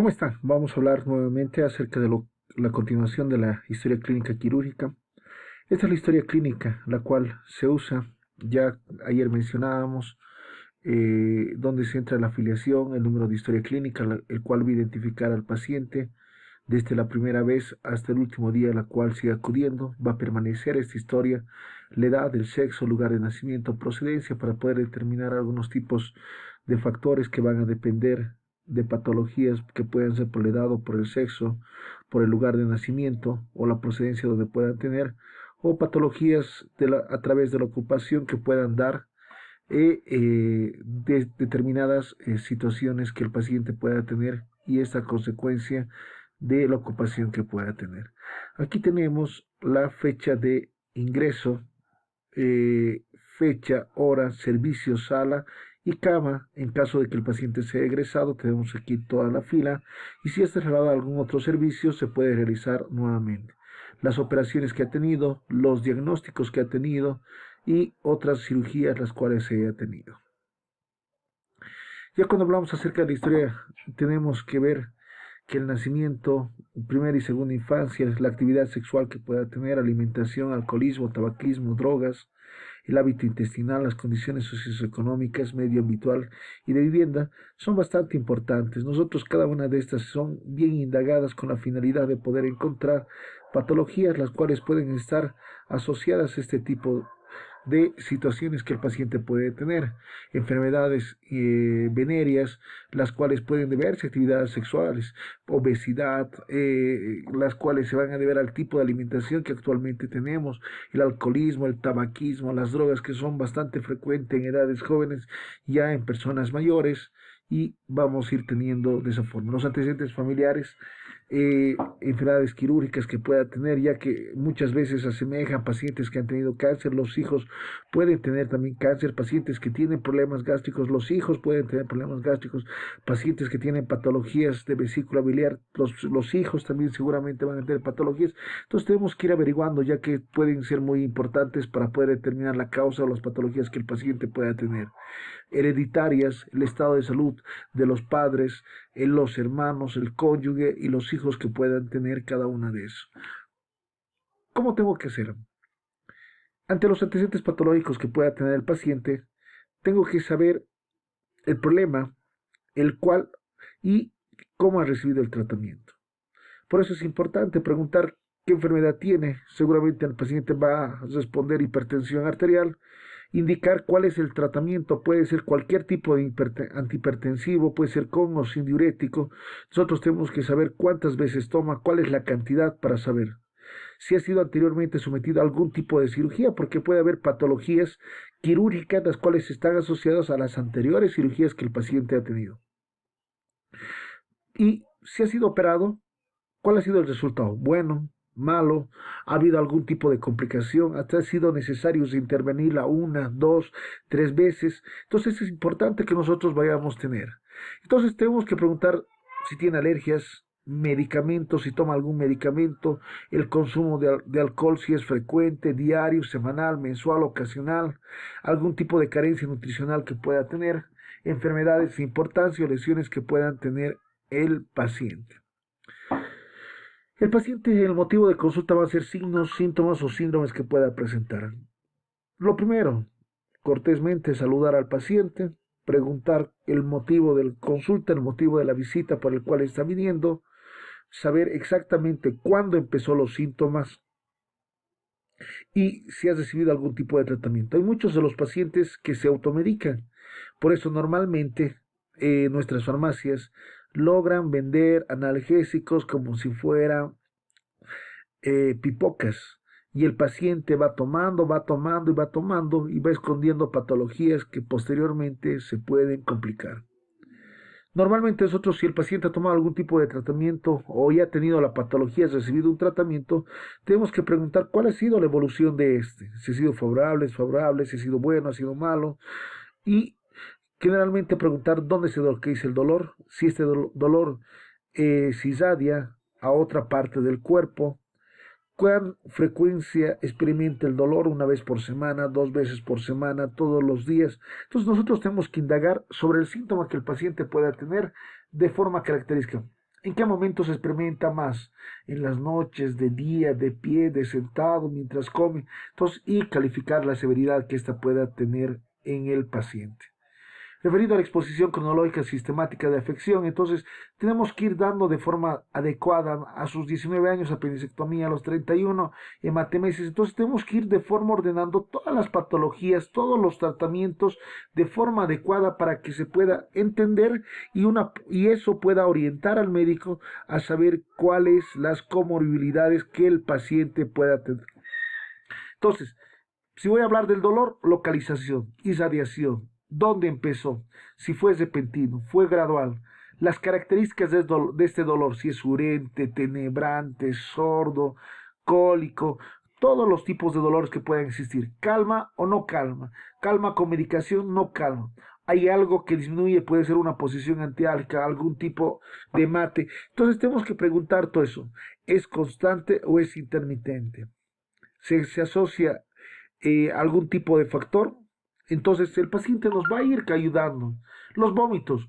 ¿Cómo están? Vamos a hablar nuevamente acerca de la continuación de la historia clínica quirúrgica. Esta es la historia clínica, la cual se usa, ya ayer mencionábamos, donde se entra la afiliación, el número de historia clínica, el cual va a identificar al paciente desde la primera vez hasta el último día a la cual siga acudiendo. Va a permanecer esta historia, la edad, el sexo, lugar de nacimiento, procedencia, para poder determinar algunos tipos de factores que van a depender de patologías que pueden ser por la edad o por el sexo, por el lugar de nacimiento o la procedencia donde puedan tener, o patologías a través de la ocupación que puedan dar de determinadas situaciones que el paciente pueda tener y esta consecuencia de la ocupación que pueda tener. Aquí tenemos la fecha de ingreso, eh, fecha, hora, servicio, sala y cama. En caso de que el paciente sea egresado, tenemos aquí toda la fila y si es trasladado a algún otro servicio, se puede realizar nuevamente. Las operaciones que ha tenido, los diagnósticos que ha tenido y otras cirugías las cuales se ha tenido. Ya cuando hablamos acerca de la historia, tenemos que ver que el nacimiento, primera y segunda infancia, la actividad sexual que pueda tener, alimentación, alcoholismo, tabaquismo, drogas, el hábito intestinal, las condiciones socioeconómicas, medio habitual y de vivienda son bastante importantes. Nosotros cada una de estas son bien indagadas con la finalidad de poder encontrar patologías las cuales pueden estar asociadas a este tipo de situaciones que el paciente puede tener, enfermedades venéreas, las cuales pueden deberse a actividades sexuales, obesidad, las cuales se van a deber al tipo de alimentación que actualmente tenemos, el alcoholismo, el tabaquismo, las drogas que son bastante frecuentes en edades jóvenes, ya en personas mayores, y vamos a ir teniendo de esa forma. Los antecedentes familiares, enfermedades quirúrgicas que pueda tener, ya que muchas veces asemejan pacientes que han tenido cáncer, los hijos pueden tener también cáncer, pacientes que tienen problemas gástricos, los hijos pueden tener problemas gástricos, pacientes que tienen patologías de vesícula biliar, los hijos también seguramente van a tener patologías. Entonces tenemos que ir averiguando, ya que pueden ser muy importantes para poder determinar la causa o las patologías que el paciente pueda tener. Hereditarias, el estado de salud de los padres, los hermanos, el cónyuge y los hijos que puedan tener cada una de esos. ¿Cómo tengo que hacer? Ante los antecedentes patológicos que pueda tener el paciente, tengo que saber el problema, el cual y cómo ha recibido el tratamiento. Por eso es importante preguntar qué enfermedad tiene. Seguramente el paciente va a responder hipertensión arterial, indicar cuál es el tratamiento, puede ser cualquier tipo de antihipertensivo, puede ser con o sin diurético. Nosotros tenemos que saber cuántas veces toma, cuál es la cantidad para saber si ha sido anteriormente sometido a algún tipo de cirugía, porque puede haber patologías quirúrgicas las cuales están asociadas a las anteriores cirugías que el paciente ha tenido. Y si ha sido operado, ¿cuál ha sido el resultado? Bueno, malo, ha habido algún tipo de complicación, hasta ha sido necesario intervenirla una, dos, tres veces. Entonces es importante que nosotros vayamos a tener. Entonces tenemos que preguntar si tiene alergias, medicamentos, si toma algún medicamento, el consumo de alcohol, si es frecuente, diario, semanal, mensual, ocasional, algún tipo de carencia nutricional que pueda tener, enfermedades de importancia o lesiones que puedan tener el paciente. El paciente, el motivo de consulta va a ser signos, síntomas o síndromes que pueda presentar. Lo primero, cortésmente saludar al paciente, preguntar el motivo de la consulta, el motivo de la visita por el cual está viniendo, saber exactamente cuándo empezó los síntomas y si has recibido algún tipo de tratamiento. Hay muchos de los pacientes que se automedican, por eso normalmente nuestras farmacias logran vender analgésicos como si fueran pipocas y el paciente va tomando, va tomando y va tomando y va escondiendo patologías que posteriormente se pueden complicar. Normalmente nosotros, si el paciente ha tomado algún tipo de tratamiento o ya ha tenido la patología, ha recibido un tratamiento, tenemos que preguntar cuál ha sido la evolución de este, si ha sido favorable, desfavorable, si ha sido bueno, ha sido malo, y generalmente preguntar dónde se localiza el dolor, si este dolor se irradia a otra parte del cuerpo, cuán frecuencia experimenta el dolor, una vez por semana, dos veces por semana, todos los días. Entonces nosotros tenemos que indagar sobre el síntoma que el paciente pueda tener de forma característica. ¿En qué momento se experimenta más? En las noches, de día, de pie, de sentado, mientras come. Entonces, y calificar la severidad que ésta pueda tener en el paciente. Referido a la exposición cronológica sistemática de afección, entonces tenemos que ir dando de forma adecuada a sus 19 años apendicectomía, a los 31 hematemesis, entonces tenemos que ir de forma ordenando todas las patologías, todos los tratamientos de forma adecuada para que se pueda entender y eso pueda orientar al médico a saber cuáles las comorbilidades que el paciente pueda tener. Entonces, si voy a hablar del dolor, localización, irradiación, dónde empezó, si fue repentino, fue gradual, las características de este dolor, si es urente, tenebrante, sordo, cólico, todos los tipos de dolores que puedan existir, calma o no calma, calma con medicación, no calma. Hay algo que disminuye, puede ser una posición antiálgica, algún tipo de mate. Entonces tenemos que preguntar todo eso, ¿es constante o es intermitente? Se asocia algún tipo de factor, entonces el paciente nos va a ir ayudando. Los vómitos,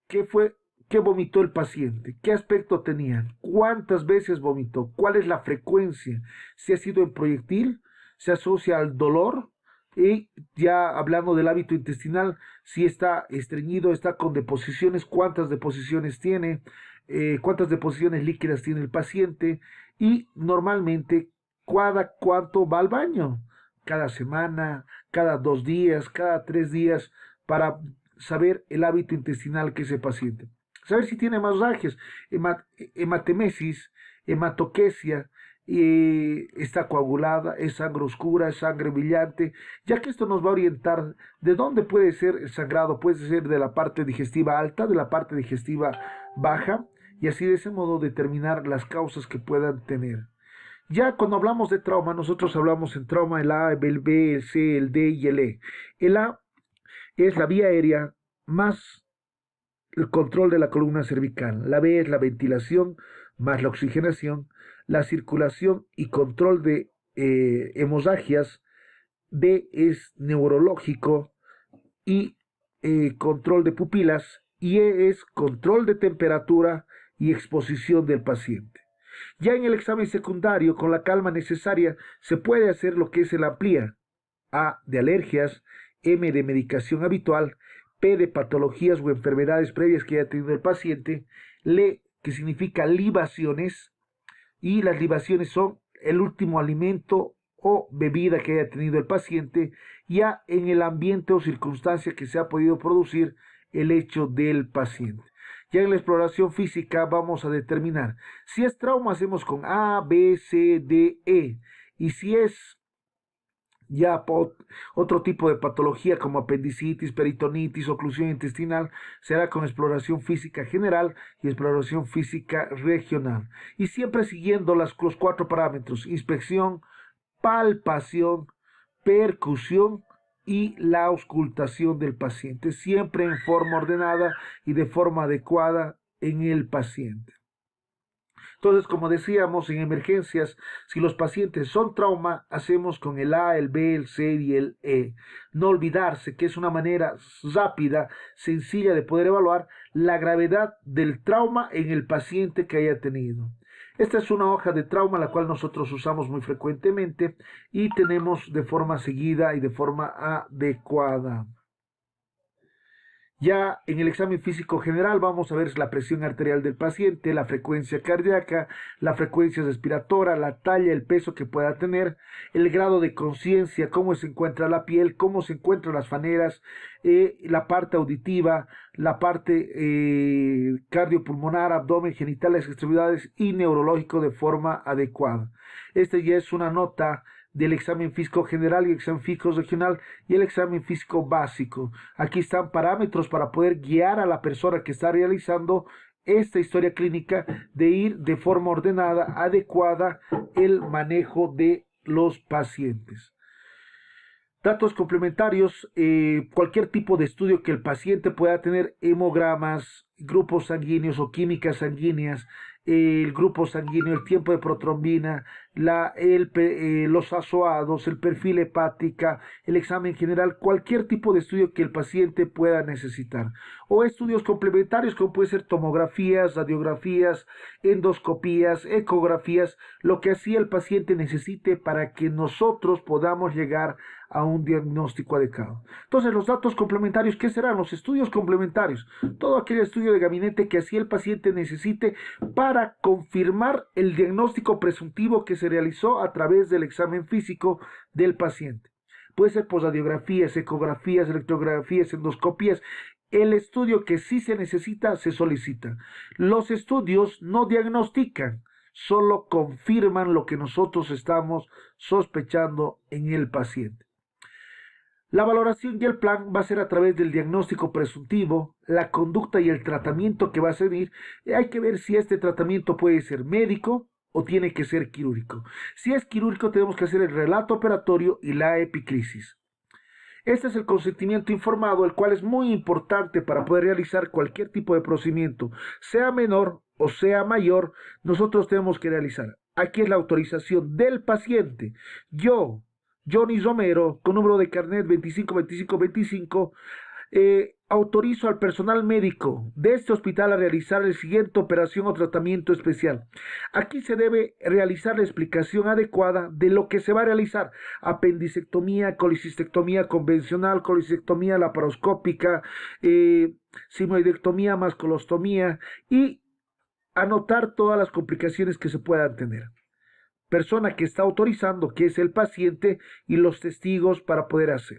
¿qué fue? ¿Qué vomitó el paciente? ¿Qué aspecto tenía? ¿Cuántas veces vomitó? ¿Cuál es la frecuencia? Si ha sido en proyectil, se asocia al dolor. Y ya hablando del hábito intestinal, si está estreñido, está con deposiciones, cuántas deposiciones tiene, cuántas deposiciones líquidas tiene el paciente y normalmente cada cuánto va al baño, cada semana, cada 2 días, cada 3 días, para saber el hábito intestinal que ese paciente. Saber si tiene hemorragias, hematemesis, hematoquesia, está coagulada, es sangre oscura, es sangre brillante, ya que esto nos va a orientar de dónde puede ser el sangrado, puede ser de la parte digestiva alta, de la parte digestiva baja, y así de ese modo determinar las causas que puedan tener. Ya cuando hablamos de trauma, nosotros hablamos en trauma el A, el B, el C, el D y el E. El A es la vía aérea más el control de la columna cervical. La B es la ventilación más la oxigenación, la circulación y control de hemorragias. D es neurológico y control de pupilas. Y E es control de temperatura y exposición del paciente. Ya en el examen secundario, con la calma necesaria, se puede hacer lo que es el AMPLIA. A de alergias, M de medicación habitual, P de patologías o enfermedades previas que haya tenido el paciente, L que significa libaciones, y las libaciones son el último alimento o bebida que haya tenido el paciente, ya en el ambiente o circunstancia que se ha podido producir el hecho del paciente. Ya en la exploración física vamos a determinar si es trauma, hacemos con A, B, C, D, E, y si es ya otro tipo de patología como apendicitis, peritonitis, oclusión intestinal, será con exploración física general y exploración física regional. Y siempre siguiendo los 4 parámetros: inspección, palpación, percusión y la auscultación del paciente, siempre en forma ordenada y de forma adecuada en el paciente. Entonces, como decíamos, en emergencias, si los pacientes son trauma, hacemos con el A, el B, el C y el E. No olvidarse que es una manera rápida, sencilla de poder evaluar la gravedad del trauma en el paciente que haya tenido. Esta es una hoja de trauma la cual nosotros usamos muy frecuentemente y tenemos de forma seguida y de forma adecuada. Ya en el examen físico general vamos a ver la presión arterial del paciente, la frecuencia cardíaca, la frecuencia respiratoria, la talla, el peso que pueda tener, el grado de conciencia, cómo se encuentra la piel, cómo se encuentran las faneras, la parte auditiva, la parte cardiopulmonar, abdomen, genitales, extremidades y neurológico de forma adecuada. Esta ya es una nota del examen físico general y examen físico regional y el examen físico básico. Aquí están parámetros para poder guiar a la persona que está realizando esta historia clínica de ir de forma ordenada, adecuada, el manejo de los pacientes. Datos complementarios, cualquier tipo de estudio que el paciente pueda tener, hemogramas, grupos sanguíneos o químicas sanguíneas, el grupo sanguíneo, el tiempo de protrombina, los azoados, el perfil hepática, el examen general, cualquier tipo de estudio que el paciente pueda necesitar. O estudios complementarios como puede ser tomografías, radiografías, endoscopías, ecografías, lo que así el paciente necesite para que nosotros podamos llegar a un diagnóstico adecuado. Entonces, los datos complementarios, ¿qué serán? Los estudios complementarios. Todo aquel estudio de gabinete que así el paciente necesite para confirmar el diagnóstico presuntivo que se realizó a través del examen físico del paciente. Puede ser radiografías, ecografías, electrografías, endoscopías. El estudio que sí se necesita, se solicita. Los estudios no diagnostican, solo confirman lo que nosotros estamos sospechando en el paciente. La valoración y el plan va a ser a través del diagnóstico presuntivo, la conducta y el tratamiento que va a seguir. Hay que ver si este tratamiento puede ser médico o tiene que ser quirúrgico. Si es quirúrgico, tenemos que hacer el relato operatorio y la epicrisis. Este es el consentimiento informado, el cual es muy importante para poder realizar cualquier tipo de procedimiento, sea menor o sea mayor, nosotros tenemos que realizar. Aquí es la autorización del paciente. Yo, Johnny Romero, con número de carnet 252525, autorizo al personal médico de este hospital a realizar la siguiente operación o tratamiento especial. Aquí se debe realizar la explicación adecuada de lo que se va a realizar: apendicectomía, colicistectomía convencional, colicistectomía laparoscópica, simoidectomía más colostomía, y anotar todas las complicaciones que se puedan tener. Persona que está autorizando, que es el paciente, y los testigos para poder hacer.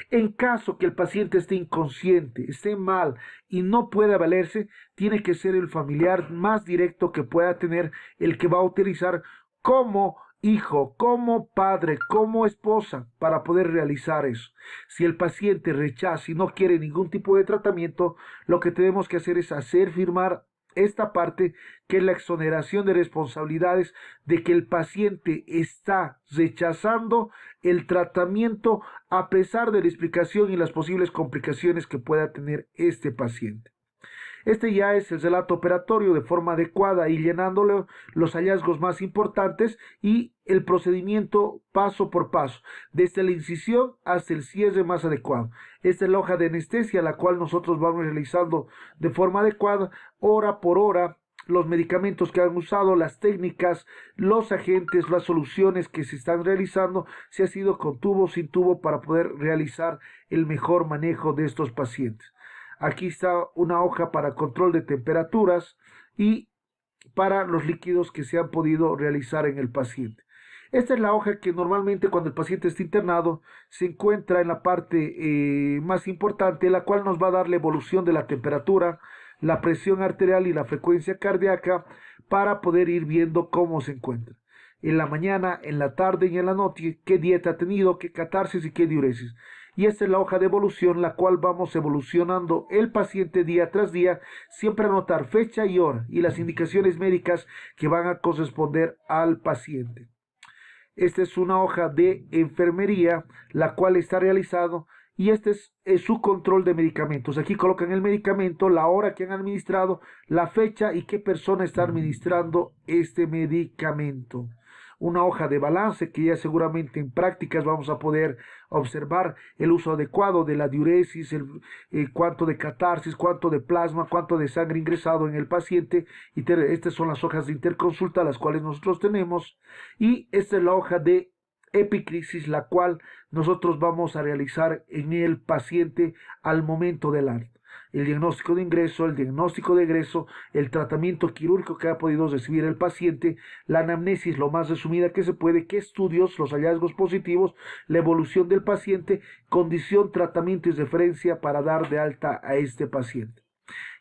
En caso que el paciente esté inconsciente, esté mal y no pueda valerse, tiene que ser el familiar más directo que pueda tener el que va a utilizar como hijo, como padre, como esposa para poder realizar eso. Si el paciente rechaza y no quiere ningún tipo de tratamiento, lo que tenemos que hacer es hacer firmar esta parte, que es la exoneración de responsabilidades de que el paciente está rechazando el tratamiento a pesar de la explicación y las posibles complicaciones que pueda tener este paciente. Este ya es el relato operatorio de forma adecuada y llenándole los hallazgos más importantes y el procedimiento paso por paso, desde la incisión hasta el cierre más adecuado. Esta es la hoja de anestesia, la cual nosotros vamos realizando de forma adecuada, hora por hora, los medicamentos que han usado, las técnicas, los agentes, las soluciones que se están realizando, si ha sido con tubo o sin tubo, para poder realizar el mejor manejo de estos pacientes. Aquí está una hoja para control de temperaturas y para los líquidos que se han podido realizar en el paciente. Esta es la hoja que normalmente cuando el paciente está internado se encuentra en la parte más importante, la cual nos va a dar la evolución de la temperatura, la presión arterial y la frecuencia cardíaca para poder ir viendo cómo se encuentra. En la mañana, en la tarde y en la noche, qué dieta ha tenido, qué catarsis y qué diuresis. Y esta es la hoja de evolución, la cual vamos evolucionando el paciente día tras día, siempre anotar fecha y hora y las indicaciones médicas que van a corresponder al paciente. Esta es una hoja de enfermería, la cual está realizado, y este es su control de medicamentos. Aquí colocan el medicamento, la hora que han administrado, la fecha y qué persona está administrando este medicamento. Una hoja de balance que ya seguramente en prácticas vamos a poder observar el uso adecuado de la diuresis, cuánto de catarsis, cuánto de plasma, cuánto de sangre ingresado en el paciente. Y estas son las hojas de interconsulta, las cuales nosotros tenemos. Y esta es la hoja de epicrisis, la cual nosotros vamos a realizar en el paciente al momento del alta. El diagnóstico de ingreso, el diagnóstico de egreso, el tratamiento quirúrgico que ha podido recibir el paciente, la anamnesis lo más resumida que se puede, qué estudios, los hallazgos positivos, la evolución del paciente, condición, tratamiento y referencia para dar de alta a este paciente.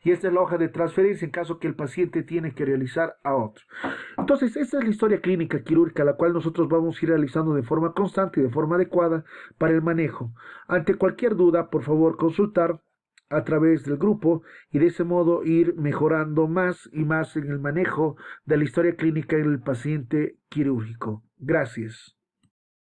Y esta es la hoja de transferencia en caso que el paciente tiene que realizar a otro. Entonces, esta es la historia clínica quirúrgica, la cual nosotros vamos a ir realizando de forma constante y de forma adecuada para el manejo. Ante cualquier duda, por favor, consultar a través del grupo y de ese modo ir mejorando más y más en el manejo de la historia clínica en el paciente quirúrgico. Gracias.